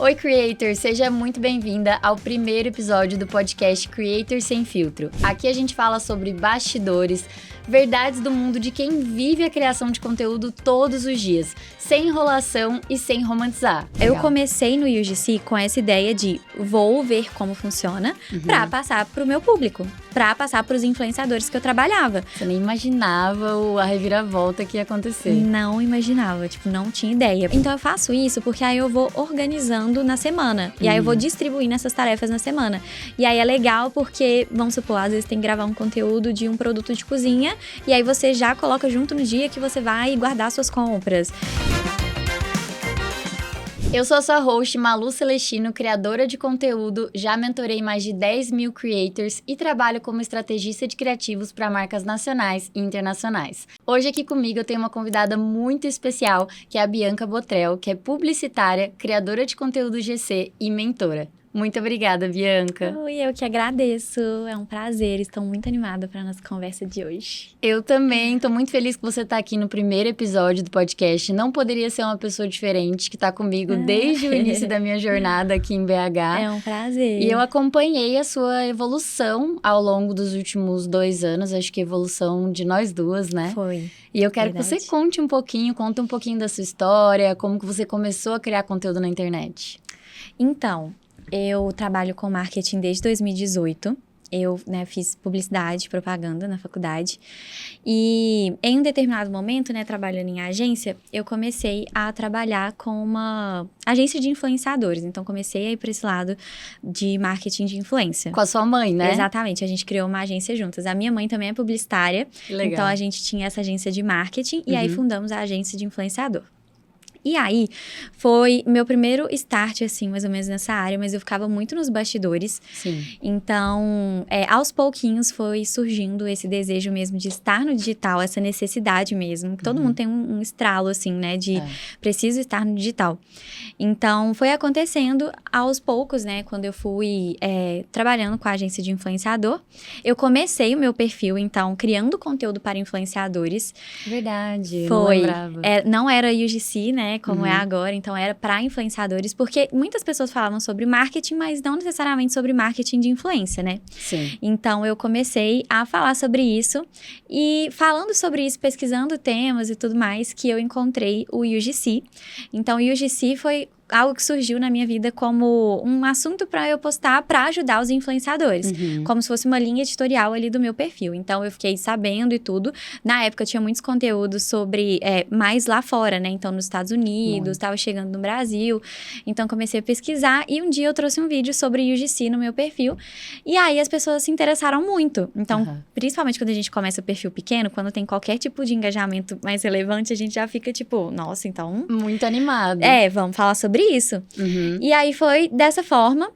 Oi, Creator! Seja muito bem-vinda ao primeiro episódio do podcast Creator Sem Filtro. Aqui a gente fala sobre bastidores, verdades do mundo de quem vive a criação de conteúdo todos os dias, sem enrolação e sem romantizar. Eu comecei no UGC com essa ideia de vou ver como funciona pra passar pro meu público, pra passar pros influenciadores que eu trabalhava. Você nem imaginava a reviravolta que ia acontecer. Não imaginava, não tinha ideia. Então eu faço isso porque aí eu vou organizando na semana. E aí eu vou distribuindo essas tarefas na semana. E aí é legal porque, vamos supor, às vezes tem que gravar um conteúdo de um produto de cozinha e aí você já coloca junto no dia que você vai guardar suas compras. Eu sou a sua host, Malu Celestino, criadora de conteúdo, já mentorei mais de 10 mil creators e trabalho como estrategista de criativos para marcas nacionais e internacionais. Hoje aqui comigo eu tenho uma convidada muito especial, que é a Bianca Botrel, que é publicitária, criadora de conteúdo GC e mentora. Muito obrigada, Bianca. Oi, eu que agradeço. É um prazer. Estou muito animada para a nossa conversa de hoje. Eu também. Estou muito feliz que você está aqui no primeiro episódio do podcast. Não poderia ser uma pessoa diferente que está comigo desde o início da minha jornada aqui em BH. É um prazer. E eu acompanhei a sua evolução ao longo dos últimos 2 anos. Acho que a evolução de nós duas, né? Foi. E eu quero que você conta um pouquinho da sua história, como que você começou a criar conteúdo na internet. Então, eu trabalho com marketing desde 2018. Eu, fiz publicidade, propaganda na faculdade. E em um determinado momento, trabalhando em agência, eu comecei a trabalhar com uma agência de influenciadores. Então, comecei a ir para esse lado de marketing de influência. Com a sua mãe, né? Exatamente. A gente criou uma agência juntas. A minha mãe também é publicitária. Legal. Então, a gente tinha essa agência de marketing e aí fundamos a agência de influenciador. E aí, foi meu primeiro start, mais ou menos nessa área, mas eu ficava muito nos bastidores. Sim. Então, aos pouquinhos foi surgindo esse desejo mesmo de estar no digital, essa necessidade mesmo. Todo mundo tem um estralo, de preciso estar no digital. Então, foi acontecendo aos poucos, quando eu fui trabalhando com a agência de influenciador. Eu comecei o meu perfil, então, criando conteúdo para influenciadores. Verdade, foi, não lembrava. Não era UGC, como é agora, então era para influenciadores, porque muitas pessoas falavam sobre marketing, mas não necessariamente sobre marketing de influência, Sim. Então, eu comecei a falar sobre isso e falando sobre isso, pesquisando temas e tudo mais, que eu encontrei o UGC. Então, o UGC foi algo que surgiu na minha vida como um assunto para eu postar para ajudar os influenciadores. Como se fosse uma linha editorial ali do meu perfil. Então, eu fiquei sabendo e tudo. Na época, tinha muitos conteúdos sobre mais lá fora, Então, nos Estados Unidos, estava chegando no Brasil. Então, comecei a pesquisar e um dia eu trouxe um vídeo sobre UGC no meu perfil. E aí, as pessoas se interessaram muito. Então, principalmente quando a gente começa o perfil pequeno, quando tem qualquer tipo de engajamento mais relevante, a gente já fica nossa, então... Muito animado. Vamos falar sobre isso. E aí foi dessa forma.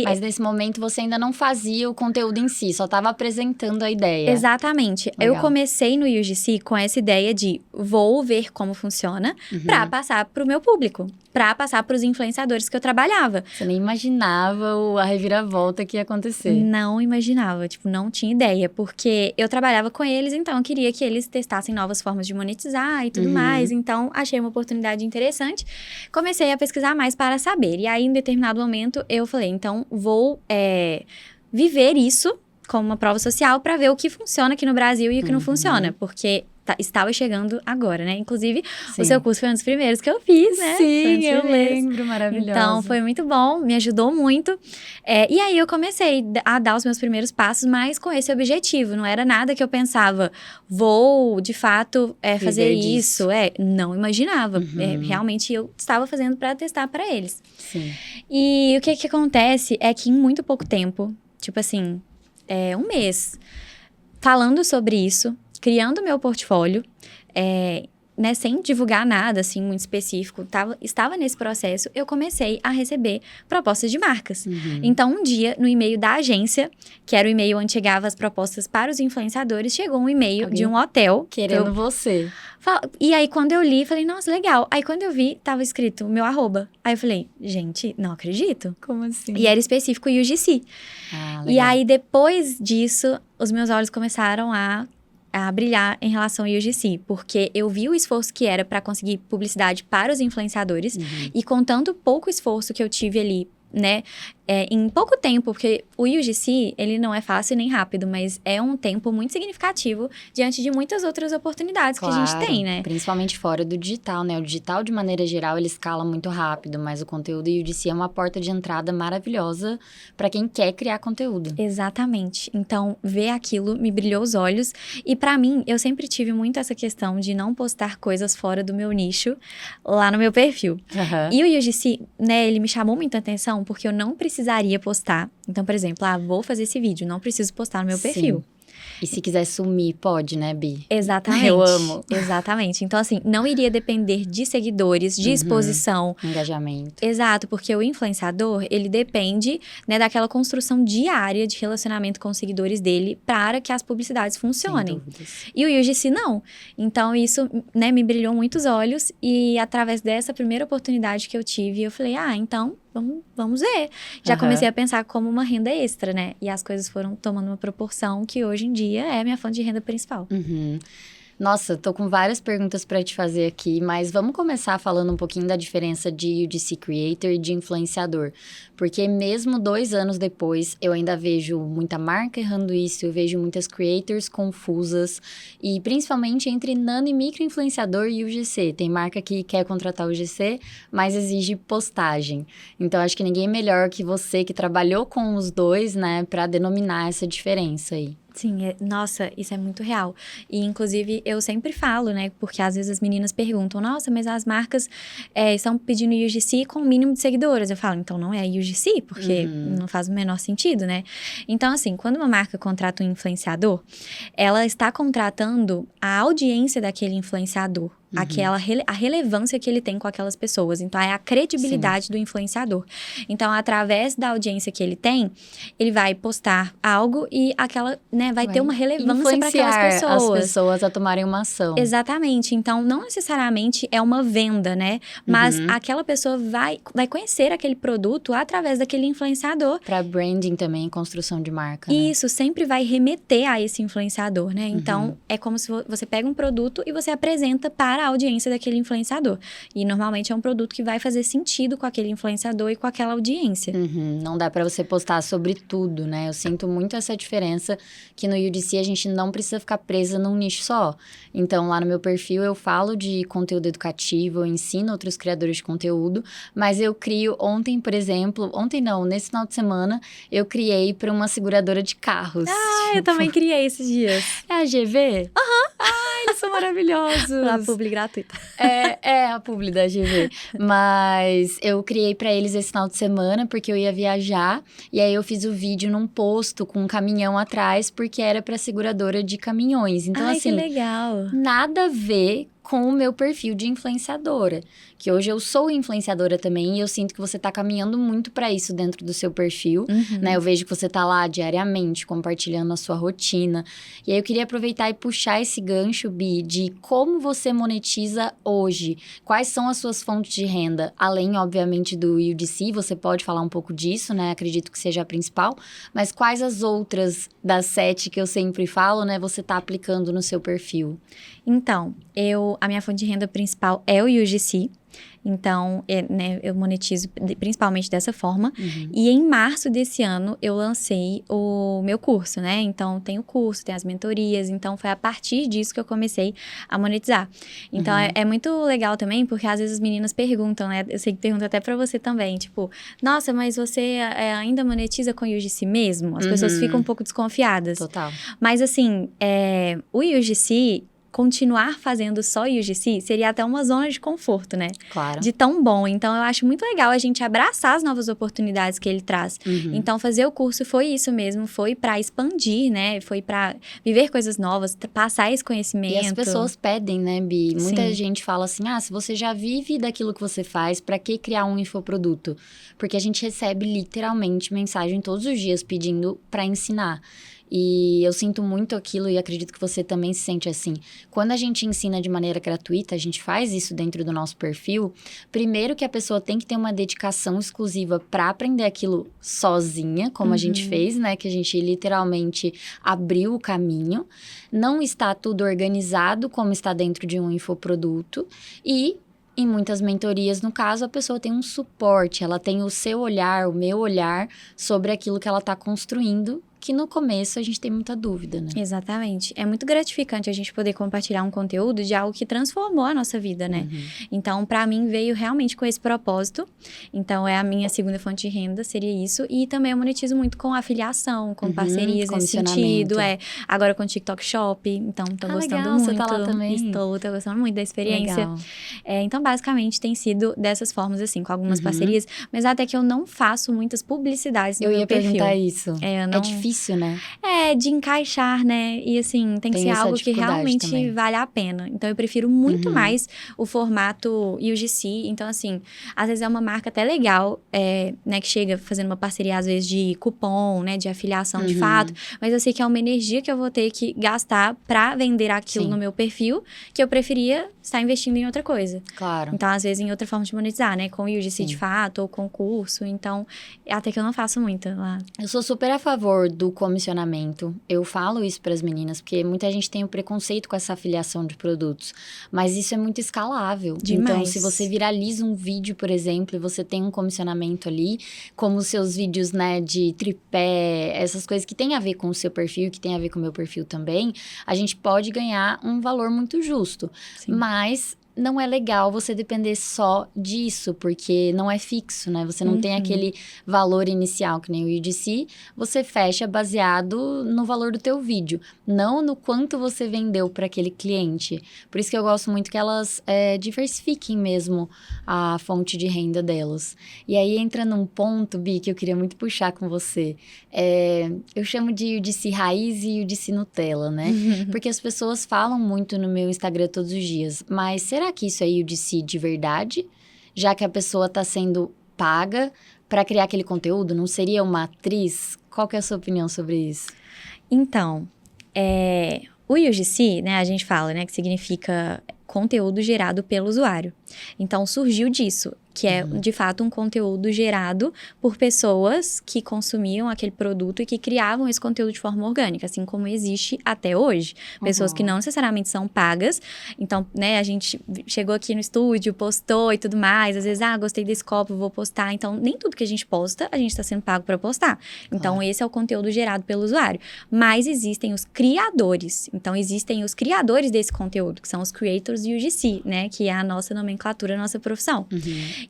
Mas nesse momento você ainda não fazia o conteúdo em si, só estava apresentando a ideia. Exatamente. Legal. Eu comecei no UGC com essa ideia de vou ver como funciona pra passar pro meu público, pra passar pros influenciadores que eu trabalhava. Você nem imaginava a reviravolta que ia acontecer. Não imaginava, não tinha ideia, porque eu trabalhava com eles, então eu queria que eles testassem novas formas de monetizar e tudo mais, então achei uma oportunidade interessante, comecei a pesquisar mais para saber, e aí em determinado momento eu falei, então vou viver isso como uma prova social para ver o que funciona aqui no Brasil e o que não funciona, porque estava chegando agora, Inclusive, o seu curso foi um dos primeiros que eu fiz, Sim, eu lembro, maravilhoso. Então, foi muito bom, me ajudou muito. E aí, eu comecei a dar os meus primeiros passos, mas com esse objetivo. Não era nada que eu pensava, vou, de fato, fazer isso. Não imaginava. Realmente, eu estava fazendo para testar para eles. Sim. E o que acontece é que em muito pouco tempo, um mês, falando sobre isso, criando meu portfólio, sem divulgar nada, muito específico, estava nesse processo, eu comecei a receber propostas de marcas. Então, um dia, no e-mail da agência, que era o e-mail onde chegava as propostas para os influenciadores, chegou um e-mail de um hotel. Querendo você. E aí, quando eu li, falei, nossa, legal. Aí, quando eu vi, tava escrito o meu @. Aí, eu falei, gente, não acredito. Como assim? E era específico UGC. Legal. E aí, depois disso, os meus olhos começaram a a brilhar em relação ao UGC, porque eu vi o esforço que era para conseguir publicidade para os influenciadores, e com tanto pouco esforço que eu tive ali, né, em pouco tempo, porque o UGC, ele não é fácil nem rápido, mas é um tempo muito significativo diante de muitas outras oportunidades que a gente tem, né? Principalmente fora do digital, né? O digital, de maneira geral, ele escala muito rápido, mas o conteúdo UGC é uma porta de entrada maravilhosa para quem quer criar conteúdo. Exatamente. Então, ver aquilo me brilhou os olhos. E para mim, eu sempre tive muito essa questão de não postar coisas fora do meu nicho lá no meu perfil. E o UGC, né, ele me chamou muita atenção porque eu não precisaria postar. Então, por exemplo, vou fazer esse vídeo, não preciso postar no meu perfil. E se quiser sumir, pode, né, Bi? Exatamente. Eu amo. Exatamente. Então, assim, não iria depender de seguidores, de exposição. Engajamento. Exato, porque o influenciador, ele depende, né, daquela construção diária de relacionamento com os seguidores dele para que as publicidades funcionem. E o UGC não. Então, isso, né, me brilhou muitos olhos. E através dessa primeira oportunidade que eu tive, eu falei, então... Vamos ver. Já comecei a pensar como uma renda extra, né? E as coisas foram tomando uma proporção que hoje em dia é a minha fonte de renda principal. Nossa, tô com várias perguntas para te fazer aqui, mas vamos começar falando um pouquinho da diferença de UGC Creator e de influenciador. Porque mesmo 2 anos depois, eu ainda vejo muita marca errando isso, eu vejo muitas creators confusas, e principalmente entre nano e micro influenciador e UGC. Tem marca que quer contratar o UGC, mas exige postagem. Então, acho que ninguém melhor que você que trabalhou com os dois, né, para denominar essa diferença aí. Sim, nossa, isso é muito real. E, inclusive, eu sempre falo, né? Porque às vezes as meninas perguntam, nossa, mas as marcas estão pedindo UGC com o mínimo de seguidores. Eu falo, então não é UGC, porque não faz o menor sentido, né? Então, assim, quando uma marca contrata um influenciador, ela está contratando a audiência daquele influenciador. A relevância que ele tem com aquelas pessoas. Então, é a credibilidade do influenciador. Então, através da audiência que ele tem, ele vai postar algo e aquela, né, vai ter uma relevância para aquelas pessoas. As pessoas a tomarem uma ação. Exatamente. Então, não necessariamente é uma venda, né? Mas aquela pessoa vai conhecer aquele produto através daquele influenciador. Para branding também, construção de marca, né? Isso, sempre vai remeter a esse influenciador, né? Então, é como se você pega um produto e você apresenta para a audiência daquele influenciador. E normalmente é um produto que vai fazer sentido com aquele influenciador e com aquela audiência. Não dá para você postar sobre tudo, né? Eu sinto muito essa diferença que no UGC a gente não precisa ficar presa num nicho só. Então, lá no meu perfil eu falo de conteúdo educativo, eu ensino outros criadores de conteúdo, mas eu crio ontem, por exemplo, nesse final de semana, eu criei para uma seguradora de carros. Eu também criei esses dias. É a GV? Eles são maravilhosos. A publi gratuita. É a publi da GV. Mas eu criei pra eles esse final de semana, porque eu ia viajar. E aí eu fiz o vídeo num posto com um caminhão atrás, porque era pra seguradora de caminhões. Então, assim, que legal. Nada a ver com o meu perfil de influenciadora. Que hoje eu sou influenciadora também e eu sinto que você tá caminhando muito para isso dentro do seu perfil, né? Eu vejo que você tá lá diariamente compartilhando a sua rotina. E aí eu queria aproveitar e puxar esse gancho, Bi, de como você monetiza hoje. Quais são as suas fontes de renda? Além, obviamente, do UGC, você pode falar um pouco disso, né? Acredito que seja a principal. Mas quais as outras das 7 que eu sempre falo, né? Você tá aplicando no seu perfil? Então, a minha fonte de renda principal é o UGC. Então, né, eu monetizo principalmente dessa forma. E em março desse ano, eu lancei o meu curso, né? Então, tem o curso, tem as mentorias. Então, foi a partir disso que eu comecei a monetizar. Então, é muito legal também, porque às vezes as meninas perguntam, né? Eu sei que pergunta até pra você também. Tipo, nossa, mas você ainda monetiza com o UGC mesmo? As pessoas ficam um pouco desconfiadas. Total. Mas, assim, o UGC... continuar fazendo só UGC seria até uma zona de conforto, né? Claro. De tão bom. Então, eu acho muito legal a gente abraçar as novas oportunidades que ele traz. Então, fazer o curso foi isso mesmo, foi para expandir, né? Foi para viver coisas novas, passar esse conhecimento. E as pessoas pedem, né, Bi? Muita gente fala assim, se você já vive daquilo que você faz, para que criar um infoproduto? Porque a gente recebe literalmente mensagem todos os dias pedindo para ensinar. E eu sinto muito aquilo e acredito que você também se sente assim. Quando a gente ensina de maneira gratuita, a gente faz isso dentro do nosso perfil, primeiro que a pessoa tem que ter uma dedicação exclusiva para aprender aquilo sozinha, como a gente fez, né? Que a gente literalmente abriu o caminho. Não está tudo organizado como está dentro de um infoproduto. E em muitas mentorias, no caso, a pessoa tem um suporte, ela tem o seu olhar, o meu olhar sobre aquilo que ela está construindo, que no começo a gente tem muita dúvida, né? Exatamente. É muito gratificante a gente poder compartilhar um conteúdo de algo que transformou a nossa vida, né? Então, pra mim, veio realmente com esse propósito. Então, é a minha segunda fonte de renda, seria isso. E também eu monetizo muito com afiliação, com parcerias nesse sentido. Agora com o TikTok Shop. Então, tô gostando legal, muito. Você tá lá também? Tô gostando muito da experiência. Legal. Então, basicamente, tem sido dessas formas, assim, com algumas parcerias. Mas até que eu não faço muitas publicidades no meu perfil. Eu ia perguntar isso. É difícil, né? De encaixar, né? E assim, tem que ser algo que realmente também. vale a pena. Então, eu prefiro muito mais o formato UGC. Então, assim, às vezes é uma marca até legal, né? Que chega fazendo uma parceria, às vezes, de cupom, né? De afiliação de fato. Mas eu sei que é uma energia que eu vou ter que gastar pra vender aquilo no meu perfil, que eu preferia estar investindo em outra coisa. Claro. Então, às vezes, em outra forma de monetizar, né? Com o UGC de fato, ou com curso. Então, até que eu não faço muito lá. Eu sou super a favor do comissionamento. Eu falo isso para as meninas, porque muita gente tem o preconceito com essa afiliação de produtos. Mas isso é muito escalável. Demais. Então, se você viraliza um vídeo, por exemplo, e você tem um comissionamento ali, como os seus vídeos, né, de tripé, essas coisas que tem a ver com o seu perfil, que tem a ver com o meu perfil também, a gente pode ganhar um valor muito justo. Sim. Mas não é legal você depender só disso, porque não é fixo, né? Você não tem aquele valor inicial, que nem o UGC, você fecha baseado no valor do teu vídeo, não no quanto você vendeu para aquele cliente. Por isso que eu gosto muito que elas diversifiquem mesmo a fonte de renda delas. E aí entra num ponto, Bi, que eu queria muito puxar com você. Eu chamo de UGC raiz e UGC Nutella, né? Porque as pessoas falam muito no meu Instagram todos os dias, mas será que isso é UGC de verdade? Já que a pessoa está sendo paga para criar aquele conteúdo? Não seria uma atriz? Qual que é a sua opinião sobre isso? Então, o UGC, né, a gente fala, né, que significa conteúdo gerado pelo usuário. Então, surgiu disso, que é, de fato, um conteúdo gerado por pessoas que consumiam aquele produto e que criavam esse conteúdo de forma orgânica, assim como existe até hoje. Pessoas que não necessariamente são pagas. Então, né, a gente chegou aqui no estúdio, postou e tudo mais. Às vezes, gostei desse copo, vou postar. Então, nem tudo que a gente posta, a gente está sendo pago para postar. Então, esse é o conteúdo gerado pelo usuário. Mas existem os criadores. Então, existem os criadores desse conteúdo, que são os creators UGC, né, que é a nossa nomenclatura, a nossa profissão.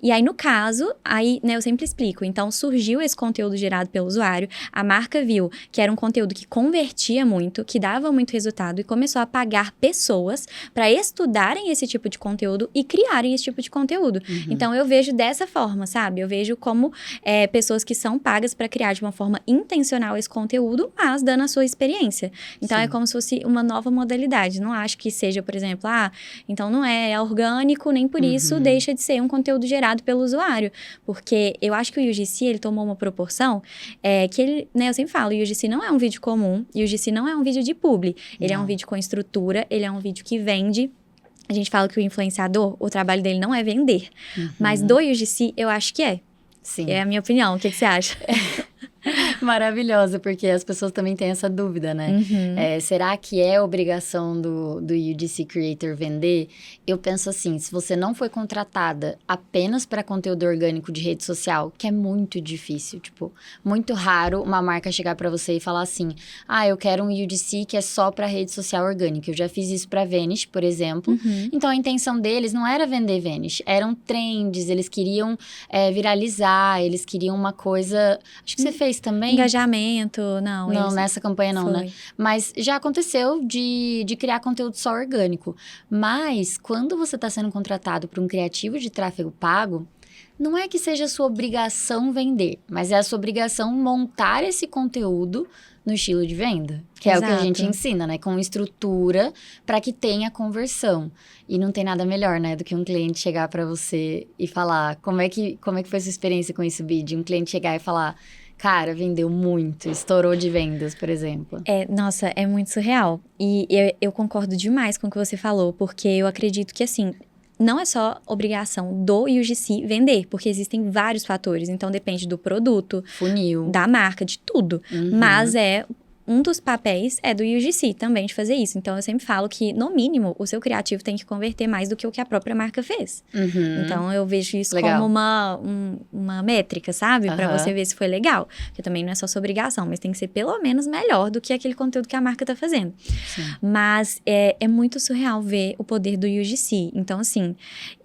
E aí, no caso, né, eu sempre explico. Então, surgiu esse conteúdo gerado pelo usuário, a marca viu que era um conteúdo que convertia muito, que dava muito resultado e começou a pagar pessoas para estudarem esse tipo de conteúdo e criarem esse tipo de conteúdo. Então, eu vejo dessa forma, sabe? Eu vejo como pessoas que são pagas para criar de uma forma intencional esse conteúdo, mas dando a sua experiência. Então, é como se fosse uma nova modalidade. Não acho que seja, por exemplo, então não é orgânico, nem por isso deixa de ser um conteúdo gerado pelo usuário, porque eu acho que o UGC, ele tomou uma proporção que ele, né, eu sempre falo, o UGC não é um vídeo comum, e o UGC não é um vídeo de publi, ele é um vídeo com estrutura, ele é um vídeo que vende. A gente fala que o influenciador, o trabalho dele não é vender, mas do UGC eu acho que é. Sim. É a minha opinião, o que você acha? Maravilhosa, porque as pessoas também têm essa dúvida, né? Será que é obrigação do UGC Creator vender? Eu penso assim, se você não foi contratada apenas para conteúdo orgânico de rede social, que é muito difícil, tipo, muito raro uma marca chegar para você e falar assim, eu quero um UGC que é só para rede social orgânica. Eu já fiz isso para Vanish, por exemplo. Então, a intenção deles não era vender Vanish, eram trends, eles queriam viralizar, eles queriam uma coisa... Acho que você fez também. Engajamento, não. Não, nessa campanha não, Foi. né? Mas já aconteceu de criar conteúdo só orgânico. Mas, quando você está sendo contratado por um criativo de tráfego pago, não é que seja sua obrigação vender, mas é a sua obrigação montar esse conteúdo no estilo de venda, que é o que a gente ensina, né? Com estrutura para que tenha conversão. E não tem nada melhor, né? Do que um cliente chegar para você e falar... Como é que foi sua experiência com isso, Bi? De um cliente chegar e falar... Cara, vendeu muito, estourou de vendas, por exemplo. Nossa, é muito surreal. E eu concordo demais com o que você falou, porque eu acredito que, assim, não é só obrigação do UGC vender, porque existem vários fatores. Então, depende do produto, Funil. da marca, de tudo. Mas um dos papéis é do UGC também de fazer isso. Então, eu sempre falo que, no mínimo, o seu criativo tem que converter mais do que o que a própria marca fez. Então, eu vejo isso como uma métrica, sabe? Pra você ver se foi legal. Porque também não é só sua obrigação, mas tem que ser pelo menos melhor do que aquele conteúdo que a marca tá fazendo. Sim. Mas é muito surreal ver o poder do UGC. Então, assim,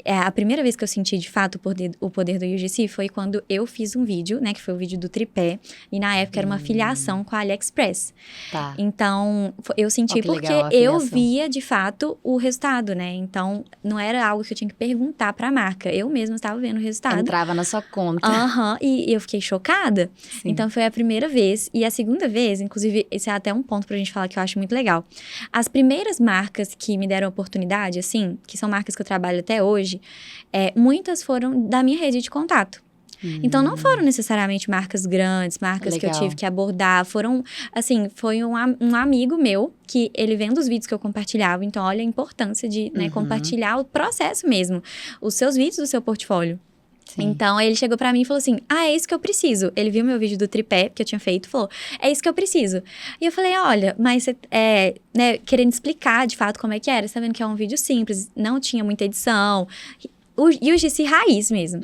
a primeira vez que eu senti, de fato, o poder do UGC foi quando eu fiz um vídeo, né? Que foi o vídeo do tripé. E, na época, era uma filiação com a AliExpress. Tá. Então, eu senti porque eu via, de fato, o resultado, né? Então, não era algo que eu tinha que perguntar pra marca. Eu mesma estava vendo o resultado. Entrava na sua conta. E eu fiquei chocada. Sim. Então, foi a primeira vez. E a segunda vez, inclusive, esse é até um ponto pra gente falar que eu acho muito legal. As primeiras marcas que me deram oportunidade, assim, que são marcas que eu trabalho até hoje, muitas foram da minha rede de contato. Então, não foram necessariamente marcas grandes, marcas que eu tive que abordar. Foram, assim, foi um amigo meu, que ele vendo os vídeos que eu compartilhava. Então, olha a importância de compartilhar o processo mesmo. Os seus vídeos do seu portfólio. Sim. Então, ele chegou pra mim e falou assim, é isso que eu preciso. Ele viu meu vídeo do tripé, que eu tinha feito, e falou, é isso que eu preciso. E eu falei, olha, mas você, querendo explicar, de fato, como é que era. Você tá vendo que é um vídeo simples, não tinha muita edição. O UGC raiz mesmo.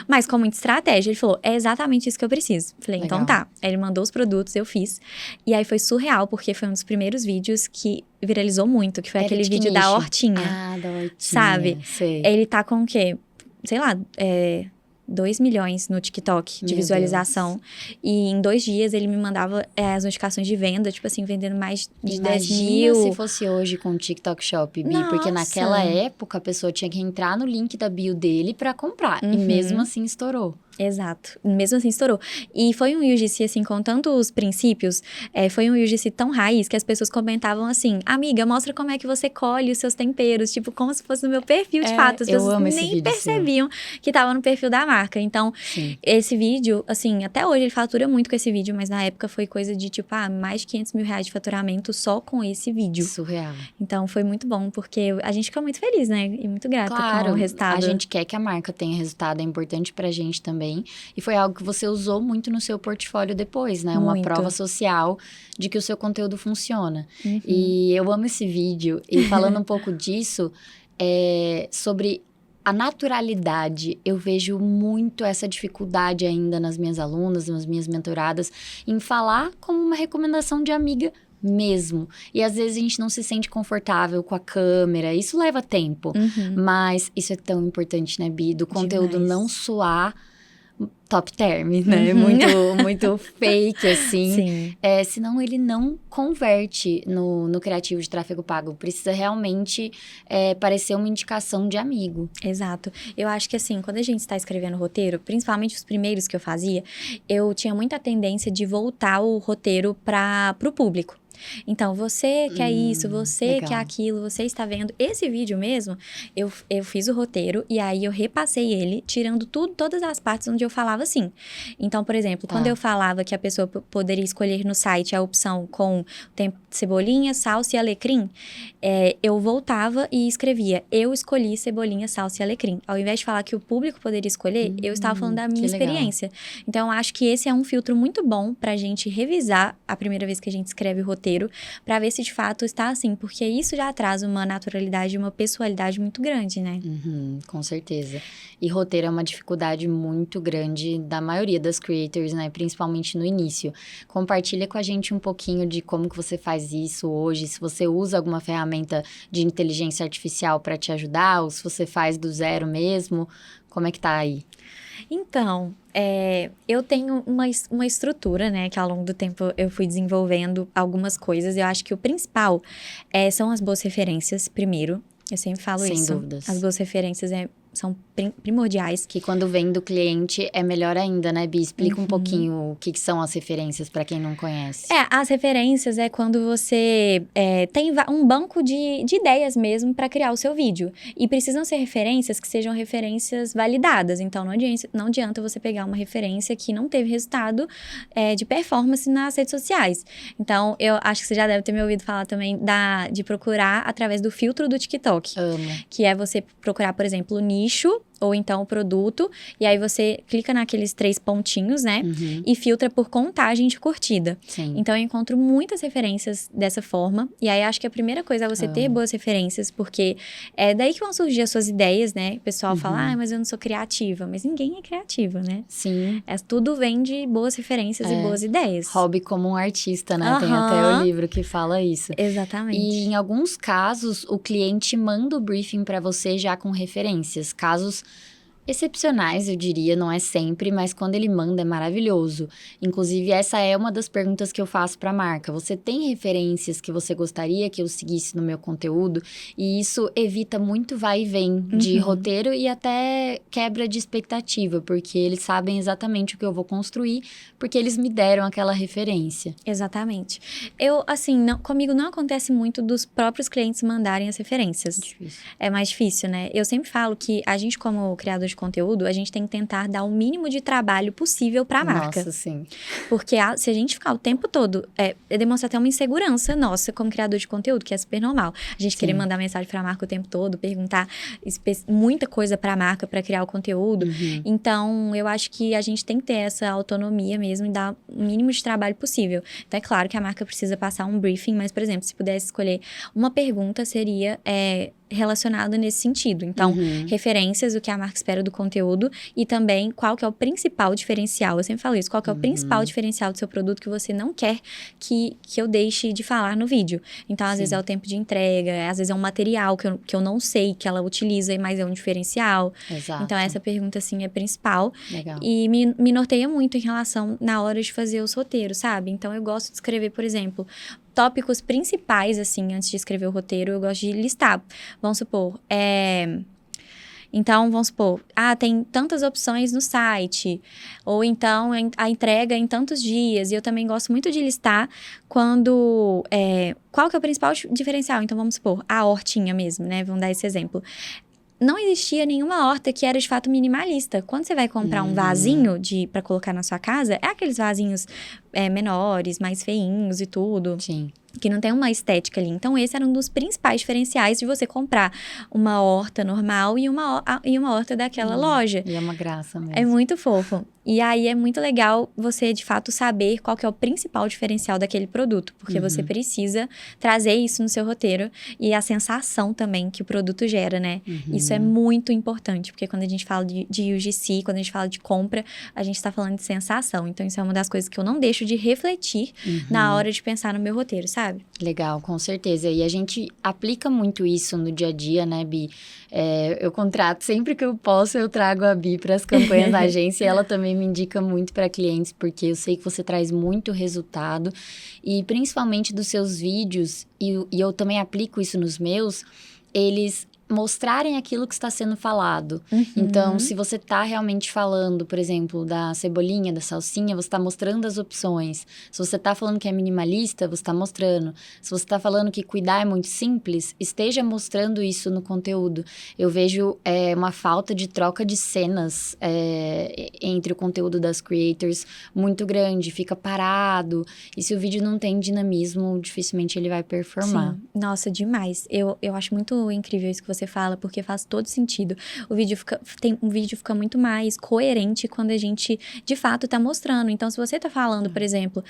Mas com muita estratégia. Ele falou, é exatamente isso que eu preciso. Falei, legal. Então tá. Aí ele mandou os produtos, eu fiz. E aí foi surreal, porque foi um dos primeiros vídeos que viralizou muito. Que foi aquele vídeo da hortinha. Ah, da hortinha. Sabe? Sei. Ele tá com o quê? Sei lá, 2 milhões no TikTok de visualização. Deus. E em 2 dias ele me mandava as notificações de venda, tipo assim, vendendo mais de 10 mil. Se fosse hoje com o TikTok Shop, Bi, porque naquela época a pessoa tinha que entrar no link da bio dele pra comprar. E mesmo assim estourou. Exato. Mesmo assim, estourou. E foi um UGC, assim, com tantos princípios, foi um UGC tão raiz que as pessoas comentavam assim, amiga, mostra como é que você colhe os seus temperos, tipo, como se fosse no meu perfil, de fato. As pessoas nem percebiam que tava no perfil da marca. Então, esse vídeo, assim, até hoje ele fatura muito com esse vídeo, mas na época foi coisa de, tipo, mais de 500 mil reais de faturamento só com esse vídeo. Surreal. Então, foi muito bom, porque a gente ficou muito feliz, né? E muito grata com o resultado. A gente quer que a marca tenha resultado, é importante pra gente também. E foi algo que você usou muito no seu portfólio depois, né? Uma prova social de que o seu conteúdo funciona. E eu amo esse vídeo. E falando um pouco disso, sobre a naturalidade, eu vejo muito essa dificuldade ainda nas minhas alunas, nas minhas mentoradas, em falar como uma recomendação de amiga mesmo. E às vezes a gente não se sente confortável com a câmera. Isso leva tempo. Mas isso é tão importante, né, Bi? Do conteúdo não soar top term, né? Muito fake, assim. Sim. Senão ele não converte no criativo de tráfego pago. Precisa realmente parecer uma indicação de amigo. Exato. Eu acho que, assim, quando a gente está escrevendo roteiro, principalmente os primeiros que eu fazia, eu tinha muita tendência de voltar o roteiro para o público. Então, você quer isso, você quer aquilo, você está vendo. Esse vídeo mesmo, eu fiz o roteiro e aí eu repassei ele, tirando todas as partes onde eu falava assim. Então, por exemplo, quando eu falava que a pessoa poderia escolher no site a opção com cebolinha, salsa e alecrim, eu voltava e escrevia, eu escolhi cebolinha, salsa e alecrim. Ao invés de falar que o público poderia escolher, eu estava falando da minha experiência. Então, eu acho que esse é um filtro muito bom pra gente revisar a primeira vez que a gente escreve o roteiro, para ver se de fato está assim, porque isso já traz uma naturalidade, uma pessoalidade muito grande, né? Com certeza. E roteiro é uma dificuldade muito grande da maioria das creators, né? Principalmente no início. Compartilha com a gente um pouquinho de como que você faz isso hoje, se você usa alguma ferramenta de inteligência artificial para te ajudar, ou se você faz do zero mesmo, como é que tá aí? Então, eu tenho uma estrutura, né, que ao longo do tempo eu fui desenvolvendo algumas coisas. Eu acho que o principal são as boas referências, primeiro. Eu sempre falo isso. Sem dúvidas. As boas referências é são primordiais. Que quando vem do cliente é melhor ainda, né, Bi? Explica um pouquinho o que são as referências para quem não conhece. As referências é quando você tem um banco de ideias mesmo para criar o seu vídeo. E precisam ser referências que sejam referências validadas. Então, não adianta você pegar uma referência que não teve resultado de performance nas redes sociais. Então, eu acho que você já deve ter me ouvido falar também de procurar através do filtro do TikTok. Amo. Que é você procurar, por exemplo, o nicho ou então o produto, e aí você clica naqueles 3 pontinhos, né? E filtra por contagem de curtida. Sim. Então, eu encontro muitas referências dessa forma, e aí acho que a primeira coisa é você ter boas referências, porque é daí que vão surgir as suas ideias, né? O pessoal fala, mas eu não sou criativa, mas ninguém é criativa, né? Sim. Tudo vem de boas referências e boas ideias. Hobby como um artista, né? Tem até o livro que fala isso. Exatamente. E em alguns casos, o cliente manda o briefing para você já com referências. Casos excepcionais, eu diria, não é sempre, mas quando ele manda é maravilhoso. Inclusive, essa é uma das perguntas que eu faço para a marca. Você tem referências que você gostaria que eu seguisse no meu conteúdo? E isso evita muito vai e vem de roteiro e até quebra de expectativa, porque eles sabem exatamente o que eu vou construir, porque eles me deram aquela referência. Exatamente. Comigo não acontece muito dos próprios clientes mandarem as referências. Difícil. É mais difícil, né? Eu sempre falo que a gente, como criador de conteúdo, a gente tem que tentar dar o mínimo de trabalho possível para a marca. Nossa, sim. Porque se a gente ficar o tempo todo, demonstra até uma insegurança nossa como criador de conteúdo, que é super normal. A gente querer mandar mensagem para a marca o tempo todo, perguntar muita coisa para a marca para criar o conteúdo. Então, eu acho que a gente tem que ter essa autonomia mesmo e dar o mínimo de trabalho possível. Então, é claro que a marca precisa passar um briefing, mas, por exemplo, se pudesse escolher uma pergunta, seria relacionada nesse sentido. Então, referências, o que a marca espera do conteúdo e também qual que é o principal diferencial. Eu sempre falo isso, qual que é o principal diferencial do seu produto que você não quer que eu deixe de falar no vídeo. Então, às vezes é o tempo de entrega, às vezes é um material que eu não sei que ela utiliza, mas é um diferencial. Exato. Então, essa pergunta, assim, é principal. Legal. E me norteia muito em relação na hora de fazer os roteiros, sabe? Então, eu gosto de escrever, por exemplo, tópicos principais, assim, antes de escrever o roteiro, eu gosto de listar. Vamos supor, tem tantas opções no site, ou então a entrega em tantos dias, e eu também gosto muito de listar qual que é o principal diferencial. Então, vamos supor, a hortinha mesmo, né? Vamos dar esse exemplo. Não existia nenhuma horta que era de fato minimalista. Quando você vai comprar um vasinho para colocar na sua casa, é aqueles vasinhos menores, mais feinhos e tudo. Sim. Que não tem uma estética ali. Então, esse era um dos principais diferenciais de você comprar uma horta normal e uma horta daquela loja. E é uma graça mesmo. É muito fofo. E aí, é muito legal você, de fato, saber qual que é o principal diferencial daquele produto. Porque você precisa trazer isso no seu roteiro. E a sensação também que o produto gera, né? Isso é muito importante. Porque quando a gente fala de UGC, quando a gente fala de compra, a gente está falando de sensação. Então, isso é uma das coisas que eu não deixo de refletir na hora de pensar no meu roteiro, sabe? Legal, com certeza. E a gente aplica muito isso no dia a dia, né, Bi? Eu contrato, sempre que eu posso, eu trago a Bi para as campanhas da agência. E ela também me indica muito para clientes, porque eu sei que você traz muito resultado. E principalmente dos seus vídeos, e eu também aplico isso nos meus, eles mostrarem aquilo que está sendo falado. Então, se você está realmente falando, por exemplo, da cebolinha, da salsinha, você está mostrando as opções. Se você está falando que é minimalista, você está mostrando. Se você está falando que cuidar é muito simples, esteja mostrando isso no conteúdo. Eu vejo uma falta de troca de cenas entre o conteúdo das creators muito grande, fica parado. E se o vídeo não tem dinamismo, dificilmente ele vai performar. Sim. Nossa, demais. Eu acho muito incrível isso que você fala, porque faz todo sentido. O vídeo fica muito mais coerente quando a gente, de fato, tá mostrando. Então, se você tá falando, por exemplo,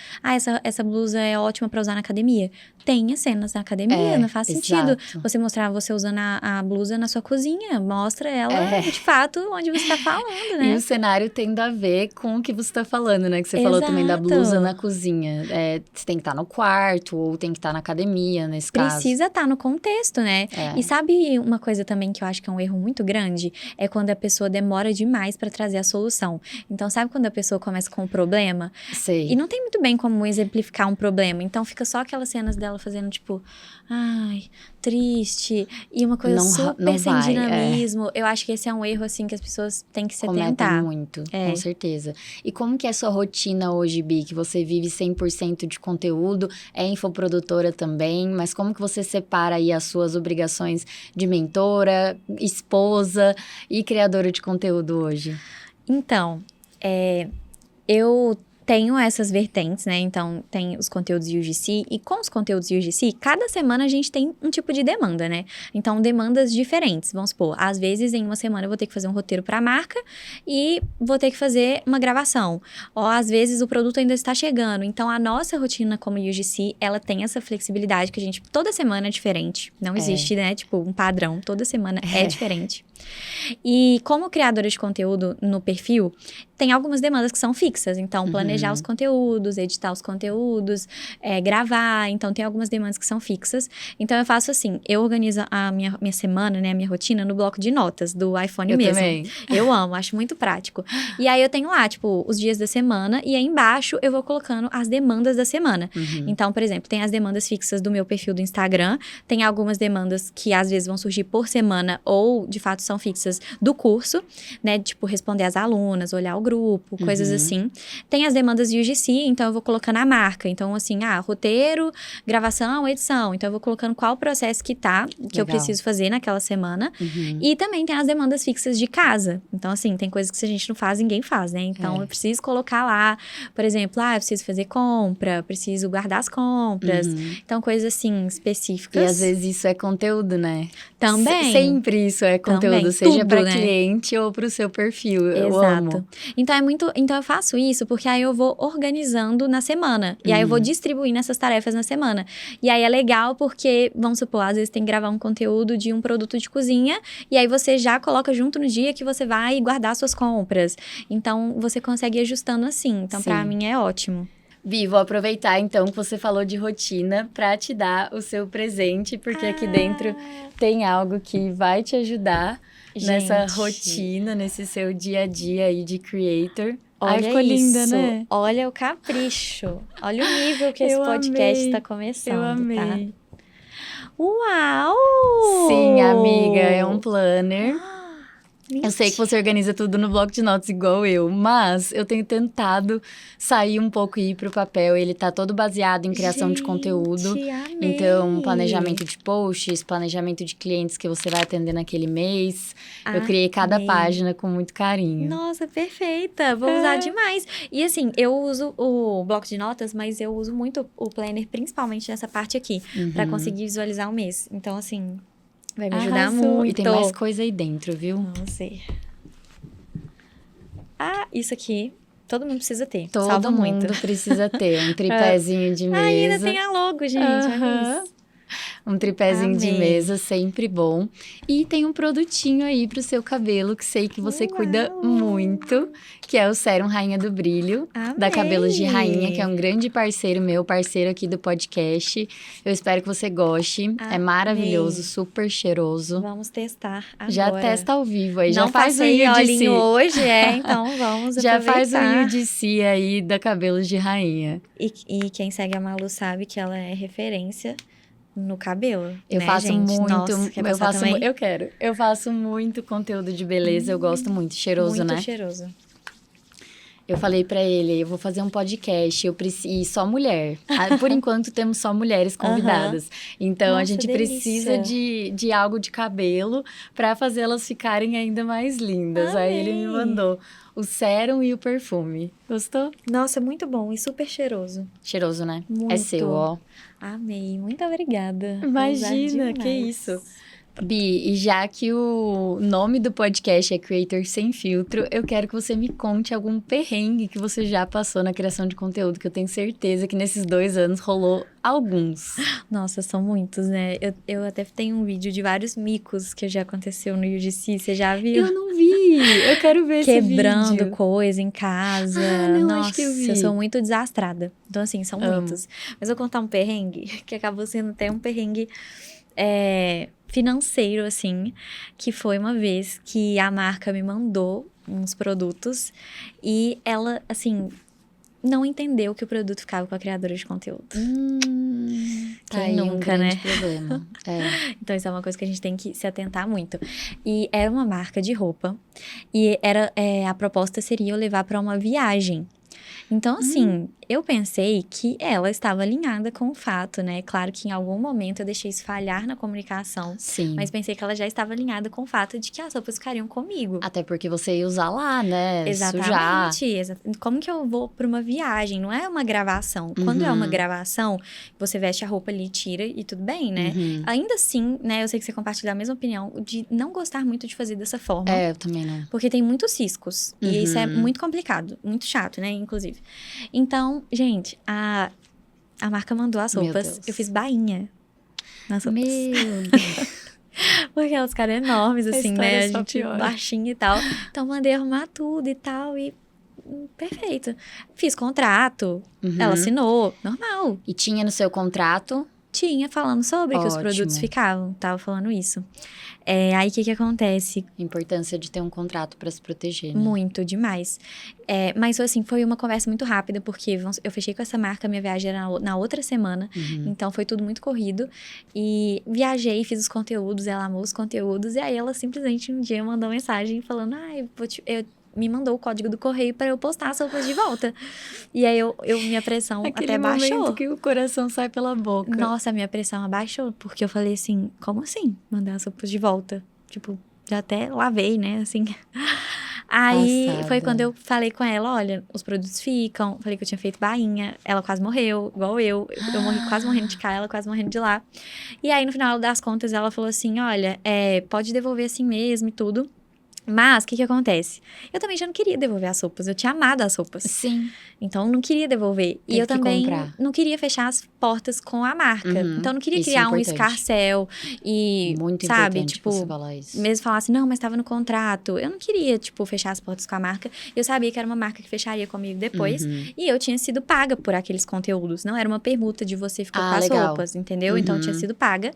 essa blusa é ótima pra usar na academia, tenha cenas na academia, não faz sentido você mostrar você usando a blusa na sua cozinha, mostra ela, de fato, onde você tá falando, né? E o cenário tendo a ver com o que você tá falando, né? Que você falou também da blusa na cozinha. Você tem que estar no quarto, ou tem que estar na academia, nesse caso. Precisa estar no contexto, né? E sabe uma coisa também que eu acho que é um erro muito grande é quando a pessoa demora demais pra trazer a solução. Então, sabe quando a pessoa começa com um problema? Sei. E não tem muito bem como exemplificar um problema. Então, fica só aquelas cenas dela fazendo, tipo, ai, triste. E uma coisa super sem dinamismo. Eu acho que esse é um erro, assim, que as pessoas têm que se atentar. Muito, com certeza. E como que é a sua rotina hoje, Bi? Que você vive 100% de conteúdo, é infoprodutora também, mas como que você separa aí as suas obrigações de mentora, esposa e criadora de conteúdo hoje? Então, eu tenho essas vertentes, né? Então, tem os conteúdos UGC. E com os conteúdos UGC, cada semana a gente tem um tipo de demanda, né? Então, demandas diferentes. Vamos supor, às vezes, em uma semana eu vou ter que fazer um roteiro para a marca e vou ter que fazer uma gravação. Ou, às vezes, o produto ainda está chegando. Então, a nossa rotina como UGC, ela tem essa flexibilidade que a gente... Toda semana é diferente. Não existe, né? Tipo, um padrão. Toda semana é diferente. E como criadora de conteúdo no perfil, tem algumas demandas que são fixas. Então, planejar os conteúdos, editar os conteúdos, gravar. Então, tem algumas demandas que são fixas. Então, eu faço assim, eu organizo a minha semana, né, a minha rotina no bloco de notas do iPhone Eu mesmo. também. Eu amo, acho muito prático. E aí, eu tenho lá, tipo, os dias da semana e aí embaixo eu vou colocando as demandas da semana. Então, por exemplo, tem as demandas fixas do meu perfil do Instagram, tem algumas demandas que às vezes vão surgir por semana ou, de fato, são fixas do curso, né, tipo, responder às alunas, olhar o grupo, coisas assim. Tem as demandas UGC, então eu vou colocando a marca. Então, assim, roteiro, gravação, edição. Então, eu vou colocando qual processo que eu preciso fazer naquela semana. E também tem as demandas fixas de casa. Então, assim, tem coisas que se a gente não faz, ninguém faz, né? Então, eu preciso colocar lá, por exemplo, eu preciso fazer compra, preciso guardar as compras. Então, coisas assim, específicas. E às vezes isso é conteúdo, né? Também. Sempre isso é conteúdo, Também. seja Tudo, para né? cliente ou para o seu perfil. Eu Exato. amo. Então eu faço isso porque aí eu vou organizando na semana. E aí eu vou distribuindo essas tarefas na semana. E aí é legal porque, vamos supor, às vezes tem que gravar um conteúdo de um produto de cozinha e aí você já coloca junto no dia que você vai guardar suas compras. Então você consegue ir ajustando assim. Então pra mim é ótimo. Bi, vou aproveitar então que você falou de rotina para te dar o seu presente, porque aqui dentro tem algo que vai te ajudar nessa rotina, nesse seu dia a dia aí de creator. Olha ficou linda, né? Olha o capricho. Olha o nível que esse podcast está começando, Eu amei. tá? Uau! Sim, amiga, é um planner. Eu sei que você organiza tudo no bloco de notas igual eu, mas eu tenho tentado sair um pouco e ir pro papel. Ele tá todo baseado em criação de conteúdo. Amei. Então, planejamento de posts, planejamento de clientes que você vai atender naquele mês. Eu criei cada página com muito carinho. Nossa, perfeita! Vou usar demais. E assim, eu uso o bloco de notas, mas eu uso muito o planner, principalmente nessa parte aqui, pra conseguir visualizar o mês. Então, assim... Vai me ajudar muito. E tem mais coisa aí dentro, viu? Vamos ver. Isso aqui, todo mundo precisa ter. Todo Salva mundo muito. precisa ter um tripézinho de mesa. Ainda tem a logo, gente. Olha isso. Um tripézinho de mesa, sempre bom. E tem um produtinho aí pro seu cabelo, que sei que você cuida muito, que é o Sérum Rainha do Brilho, da Cabelos de Rainha, que é um grande parceiro meu, parceiro aqui do podcast. Eu espero que você goste. É maravilhoso, super cheiroso. Vamos testar agora. Já testa ao vivo aí, Não já faz o UGC hoje, então vamos já aproveitar. faz o UGC aí da Cabelos de Rainha. E quem segue a Malu sabe que ela é referência no cabelo. Eu faço gente? muito. Nossa, Eu faço muito conteúdo de beleza, eu gosto muito. Cheiroso, muito né? Muito cheiroso. Eu falei pra ele, eu vou fazer um podcast, e só mulher. Por enquanto, temos só mulheres convidadas. Então, Nossa, a gente precisa de algo de cabelo pra fazer elas ficarem ainda mais lindas. Aí ele me mandou o sérum e o perfume. Gostou? Nossa, muito bom e super cheiroso. Cheiroso, né? Muito. É seu, ó. Amei, muito obrigada. Imagina, que isso. Bi, e já que o nome do podcast é Creator Sem Filtro, eu quero que você me conte algum perrengue que você já passou na criação de conteúdo, que eu tenho certeza que nesses 2 anos rolou alguns. Nossa, são muitos, né? Eu até tenho um vídeo de vários micos que já aconteceu no UGC, você já viu? Eu não vi, eu quero ver esse vídeo. Quebrando coisa em casa. Não, Nossa, acho que eu vi. Eu sou muito desastrada. Então, assim, são muitos. Mas eu vou contar um perrengue, que acabou sendo até um perrengue financeiro, assim, que foi uma vez que a marca me mandou uns produtos e ela, assim, não entendeu que o produto ficava com a criadora de conteúdo. Tá Quem aí nunca, um grande né? problema. Então, isso é uma coisa que a gente tem que se atentar muito. E era uma marca de roupa. E a proposta seria eu levar para uma viagem. Então, assim, eu pensei que ela estava alinhada com o fato, né? Claro que em algum momento eu deixei isso falhar na comunicação. Sim. Mas pensei que ela já estava alinhada com o fato de que as roupas ficariam comigo. Até porque você ia usar lá, né? Sujar. Exatamente. Como que eu vou para uma viagem? Não é uma gravação. Quando é uma gravação, você veste a roupa ali, tira e tudo bem, né? Ainda assim, né? Eu sei que você compartilha a mesma opinião de não gostar muito de fazer dessa forma. Eu também não. Porque tem muitos riscos. E isso é muito complicado. Muito chato, né? Inclusive. Então, gente, a marca mandou as roupas. Eu fiz bainha nas roupas. Meu Deus. Porque elas ficaram enormes, assim, né? A só gente piora. baixinha e tal. Então, mandei arrumar tudo e tal. E perfeito. Fiz contrato. Ela assinou. Normal. E tinha no seu contrato? Tinha, falando sobre que os produtos ficavam. Tava falando isso. Aí, o que acontece? A importância de ter um contrato pra se proteger, né? Muito, demais. Mas, assim, foi uma conversa muito rápida, porque eu fechei com essa marca, minha viagem era na outra semana. Então, foi tudo muito corrido. E viajei, fiz os conteúdos, ela amou os conteúdos. E aí, ela simplesmente um dia mandou mensagem falando, me mandou o código do correio para eu postar as roupas de volta. E aí, minha pressão até baixou. Aquele momento que o coração sai pela boca. Nossa, a minha pressão abaixou, porque eu falei assim, como assim mandar as roupas de volta? Tipo, já até lavei, né, assim. Aí, foi quando eu falei com ela, olha, os produtos ficam. Falei que eu tinha feito bainha, ela quase morreu, igual eu. Eu morri quase morrendo de cá, ela quase morrendo de lá. E aí, no final das contas, ela falou assim, olha, pode devolver assim mesmo e tudo. Mas, o que acontece? Eu também já não queria devolver as roupas. Eu tinha amado as roupas. Sim. Então, não queria devolver. E eu também não queria fechar as portas com a marca. Então, não queria criar um escarcéu. E, muito sabe, importante tipo, você falar isso. Mesmo falar assim, não, mas estava no contrato. Eu não queria, tipo, fechar as portas com a marca. Eu sabia que era uma marca que fecharia comigo depois. E eu tinha sido paga por aqueles conteúdos. Não era uma permuta de você ficar com as roupas, entendeu? Então, eu tinha sido paga.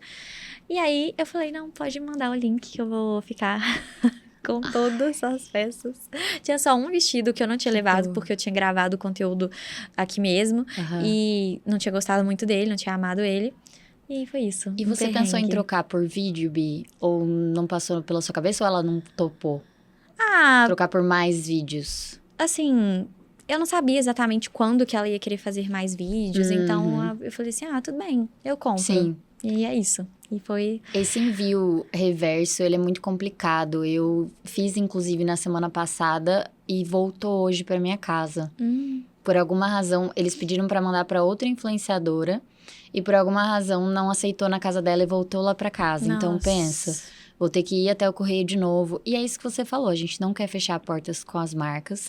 E aí, eu falei, não, pode mandar o link que eu vou ficar... com todas as peças. Tinha só um vestido que eu não tinha levado, porque eu tinha gravado o conteúdo aqui mesmo. E não tinha gostado muito dele, não tinha amado ele. E foi isso. E você pensou em trocar por vídeo, Bi? Ou não passou pela sua cabeça ou ela não topou? Trocar por mais vídeos? Assim, eu não sabia exatamente quando que ela ia querer fazer mais vídeos. Então, eu falei assim, tudo bem, eu compro. Sim. E é isso. E foi... Esse envio reverso, ele é muito complicado. Eu fiz, inclusive, na semana passada e voltou hoje pra minha casa. Por alguma razão, eles pediram pra mandar pra outra influenciadora e por alguma razão não aceitou na casa dela e voltou lá pra casa. Nossa. Então, pensa, vou ter que ir até o correio de novo. E é isso que você falou, a gente não quer fechar portas com as marcas.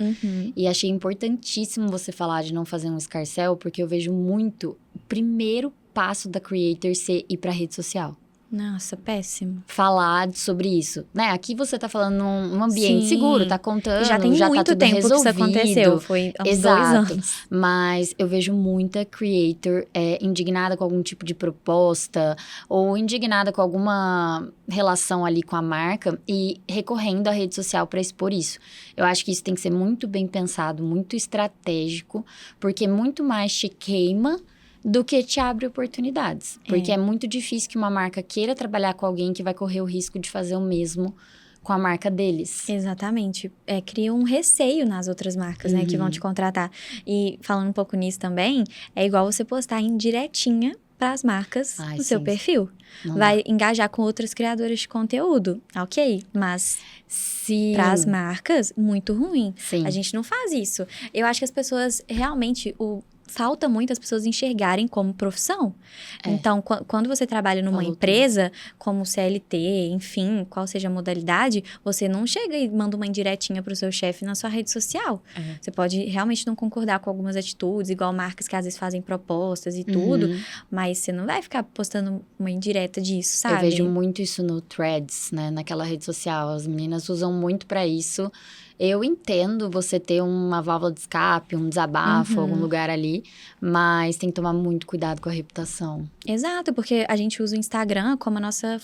E achei importantíssimo você falar de não fazer um escarcéu, porque eu vejo muito o primeiro passo da creator ser ir pra rede social. Nossa, péssimo. Falar sobre isso, né? Aqui você tá falando num ambiente seguro, tá contando, já tem já muito tá tudo tempo resolvido. que isso aconteceu, foi há uns 2 anos. Mas eu vejo muita creator indignada com algum tipo de proposta ou indignada com alguma relação ali com a marca e recorrendo à rede social para expor isso. Eu acho que isso tem que ser muito bem pensado, muito estratégico, porque muito mais te queima do que te abre oportunidades. Porque é muito difícil que uma marca queira trabalhar com alguém que vai correr o risco de fazer o mesmo com a marca deles. Exatamente. Cria um receio nas outras marcas, né, que vão te contratar. E falando um pouco nisso também, é igual você postar indiretinha para as marcas no seu perfil. Vai engajar com outras criadoras de conteúdo, ok? Mas para as marcas, muito ruim. A gente não faz isso. Eu acho que as pessoas realmente... Falta muito as pessoas enxergarem como profissão. Então, quando você trabalha numa empresa, como CLT, enfim, qual seja a modalidade, você não chega e manda uma indiretinha pro seu chefe na sua rede social. Você pode realmente não concordar com algumas atitudes, igual marcas que às vezes fazem propostas e tudo, mas você não vai ficar postando uma indireta disso, sabe? Eu vejo muito isso no Threads, né? Naquela rede social. As meninas usam muito pra isso. Eu entendo você ter uma válvula de escape, um desabafo, algum lugar ali, mas tem que tomar muito cuidado com a reputação. Exato, porque a gente usa o Instagram como a nossa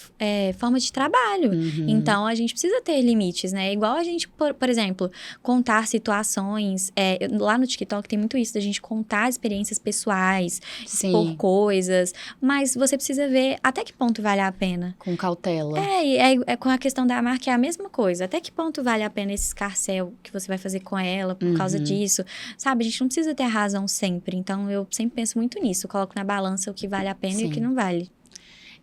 forma de trabalho. Então, a gente precisa ter limites, né? Igual a gente, por exemplo, contar situações. Lá no TikTok tem muito isso, da gente contar experiências pessoais, expor Sim, coisas. Mas você precisa ver até que ponto vale a pena. com cautela. É com a questão da marca, é a mesma coisa. Até que ponto vale a pena esse escarcéu que você vai fazer com ela por causa disso? Sabe, a gente não precisa ter a razão sempre. Então, eu sempre penso muito nisso. Eu coloco na balança o que vale a pena e o que não vale.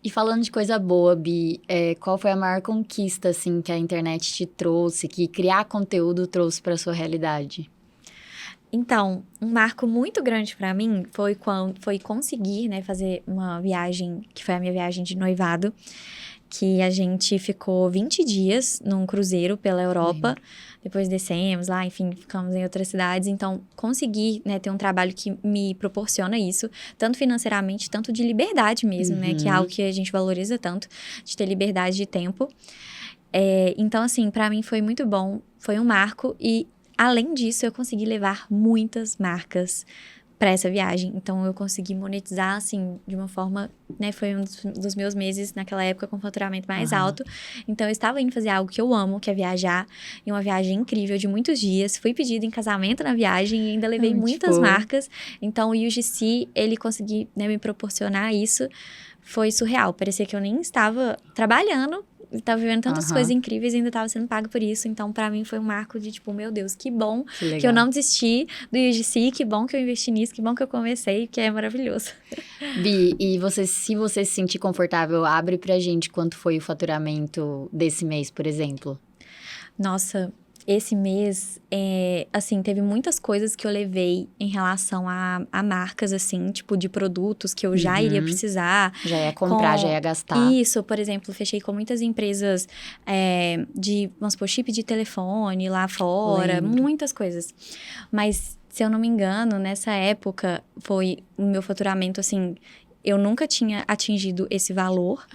E falando de coisa boa, Bi, qual foi a maior conquista, assim, que a internet te trouxe, que criar conteúdo trouxe para sua realidade? Então, um marco muito grande para mim foi conseguir, né, fazer uma viagem, que foi a minha viagem de noivado, que a gente ficou 20 dias num cruzeiro pela Europa. Depois descemos lá, enfim, ficamos em outras cidades. Então, consegui, né, ter um trabalho que me proporciona isso, tanto financeiramente, tanto de liberdade mesmo, né, que é algo que a gente valoriza tanto, de ter liberdade de tempo. Então, assim, para mim foi muito bom, foi um marco e, além disso, eu consegui levar muitas marcas para essa viagem. Então, eu consegui monetizar, assim, de uma forma, né? Foi um dos meus meses, naquela época, com faturamento mais alto. Então, eu estava indo fazer algo que eu amo, que é viajar. E uma viagem incrível, de muitos dias. Fui pedida em casamento na viagem e ainda levei muitas marcas. Então, o UGC, ele conseguiu, né, me proporcionar isso. Foi surreal. Parecia que eu nem estava trabalhando. Tava vivendo tantas coisas incríveis e ainda tava sendo pago por isso. Então, pra mim, foi um marco de, tipo, meu Deus, que bom que eu não desisti do UGC, que bom que eu investi nisso, que bom que eu comecei, que é maravilhoso. Bi, e se você se sentir confortável, abre pra gente quanto foi o faturamento desse mês, por exemplo. Nossa, esse mês, assim, teve muitas coisas que eu levei em relação a marcas, assim, tipo, de produtos que eu já iria precisar. Já ia comprar, já ia gastar. Isso, por exemplo, fechei com muitas empresas de, vamos supor, chip de telefone lá fora, muitas coisas. Mas, se eu não me engano, nessa época, foi o meu faturamento, assim, eu nunca tinha atingido esse valor.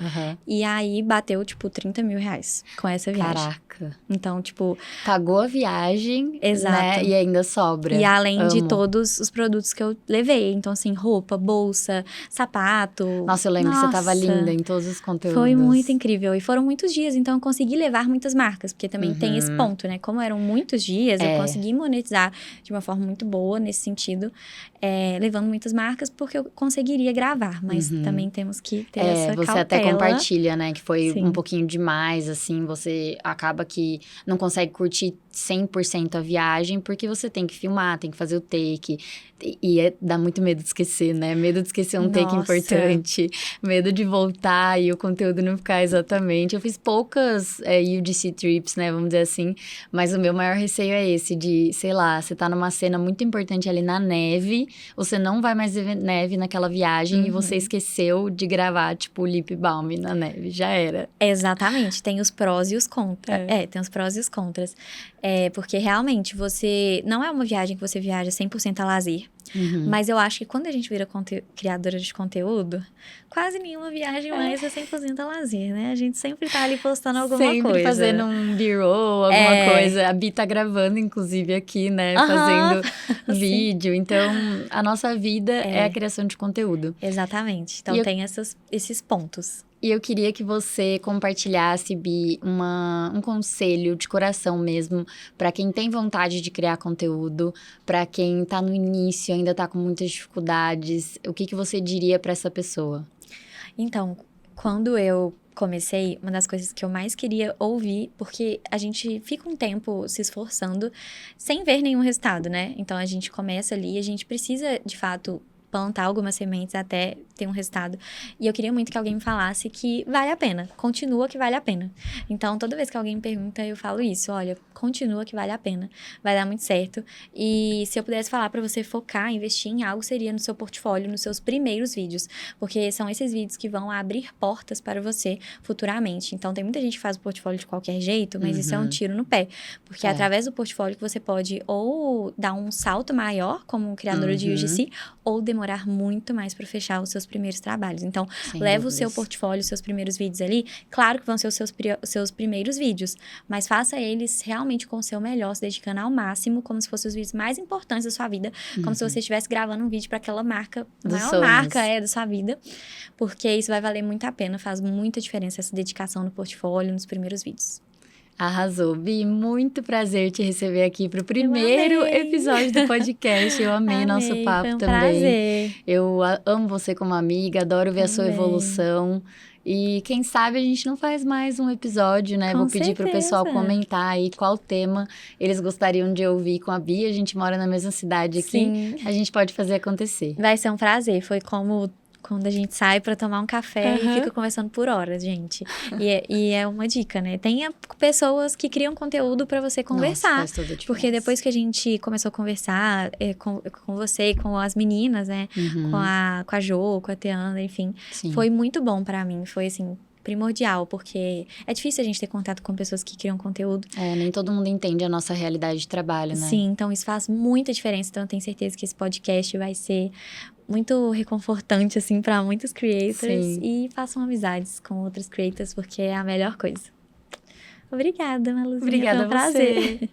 E aí, bateu, tipo, 30 mil reais com essa viagem. Caraca. Então, tipo... Pagou a viagem, Exato. Né? E ainda sobra. E além de todos os produtos que eu levei. Então, assim, roupa, bolsa, sapato. Nossa, eu lembro que você tava linda em todos os conteúdos. Foi muito incrível. E foram muitos dias, então eu consegui levar muitas marcas. Porque também tem esse ponto, né? Como eram muitos dias, eu consegui monetizar de uma forma muito boa nesse sentido. Levando muitas marcas, porque eu conseguiria gravar. Mas também temos que ter essa cautela. Você até compartilha, né? Que foi um pouquinho demais, assim. Você acaba que não consegue curtir 100% a viagem, porque você tem que filmar, tem que fazer o take. E dá muito medo de esquecer, né? Medo de esquecer um take importante. Medo de voltar e o conteúdo não ficar exatamente. Eu fiz poucas UGC trips, né? Vamos dizer assim. Mas o meu maior receio é esse de, sei lá, você tá numa cena muito importante ali na neve, você não vai mais ver neve naquela viagem e você esqueceu de gravar, tipo, o lip balm na neve. Já era. Exatamente. Tem os prós e os contras. Tem os prós e os contras. Porque realmente você... Não é uma viagem que você viaja 100% a lazer. Mas eu acho que quando a gente vira criadora de conteúdo, quase nenhuma viagem mais é 100% a lazer, né? A gente sempre tá ali postando alguma coisa. Sempre fazendo um b-roll, alguma coisa. A Bi tá gravando, inclusive, aqui, né? Fazendo vídeo. Então, a nossa vida é a criação de conteúdo. Exatamente. Então, tem esses pontos. E eu queria que você compartilhasse, Bi, um conselho de coração mesmo para quem tem vontade de criar conteúdo, para quem tá no início, ainda tá com muitas dificuldades. O que você diria para essa pessoa? Então, quando eu comecei, uma das coisas que eu mais queria ouvir, porque a gente fica um tempo se esforçando sem ver nenhum resultado, né? Então, a gente começa ali e a gente precisa, de fato, plantar algumas sementes até ter um resultado. E eu queria muito que alguém me falasse que vale a pena. Continua que vale a pena. Então, toda vez que alguém me pergunta, eu falo isso. Olha, continua que vale a pena. Vai dar muito certo. E se eu pudesse falar pra você focar, investir em algo, seria no seu portfólio, nos seus primeiros vídeos. Porque são esses vídeos que vão abrir portas para você futuramente. Então, tem muita gente que faz o portfólio de qualquer jeito, mas isso é um tiro no pé. Porque é através do portfólio que você pode ou dar um salto maior como criadora de UGC, ou demorar muito mais para fechar os seus primeiros trabalhos. Então, Sem leva o dúvidas. seu portfólio, os seus primeiros vídeos ali. Claro que vão ser os seus primeiros vídeos, mas faça eles realmente com o seu melhor, se dedicando ao máximo, como se fossem os vídeos mais importantes da sua vida, como se você estivesse gravando um vídeo para aquela marca, a Dos maior sonhos. marca da sua vida, porque isso vai valer muito a pena, faz muita diferença essa dedicação no portfólio, nos primeiros vídeos. Arrasou, Bi. Muito prazer te receber aqui para o primeiro amei. episódio do podcast. Eu amei nosso papo foi um também. prazer. Eu amo você como amiga, adoro ver a sua Também. evolução. E quem sabe a gente não faz mais um episódio, né? Com Vou pedir pro pessoal certeza. comentar aí qual tema eles gostariam de ouvir com a Bia. A gente mora na mesma cidade aqui. Sim. A gente pode fazer acontecer. Vai ser um prazer. Foi como quando a gente sai pra tomar um café e fica conversando por horas, gente. E é uma dica, né? Tenha pessoas que criam conteúdo pra você conversar. Nossa, faz toda a diferença. Porque depois que a gente começou a conversar com você, com as meninas, né? Uhum. Com a Jo, com a Teana, enfim. Sim. Foi muito bom pra mim. Foi, assim, primordial, porque é difícil a gente ter contato com pessoas que criam conteúdo. Nem todo mundo entende a nossa realidade de trabalho, né? Sim, então isso faz muita diferença. Então eu tenho certeza que esse podcast vai ser muito reconfortante, assim, para muitos creators. Sim. E façam amizades com outros creators, porque é a melhor coisa. Obrigada, Maluzinha. Obrigada foi um a você. prazer.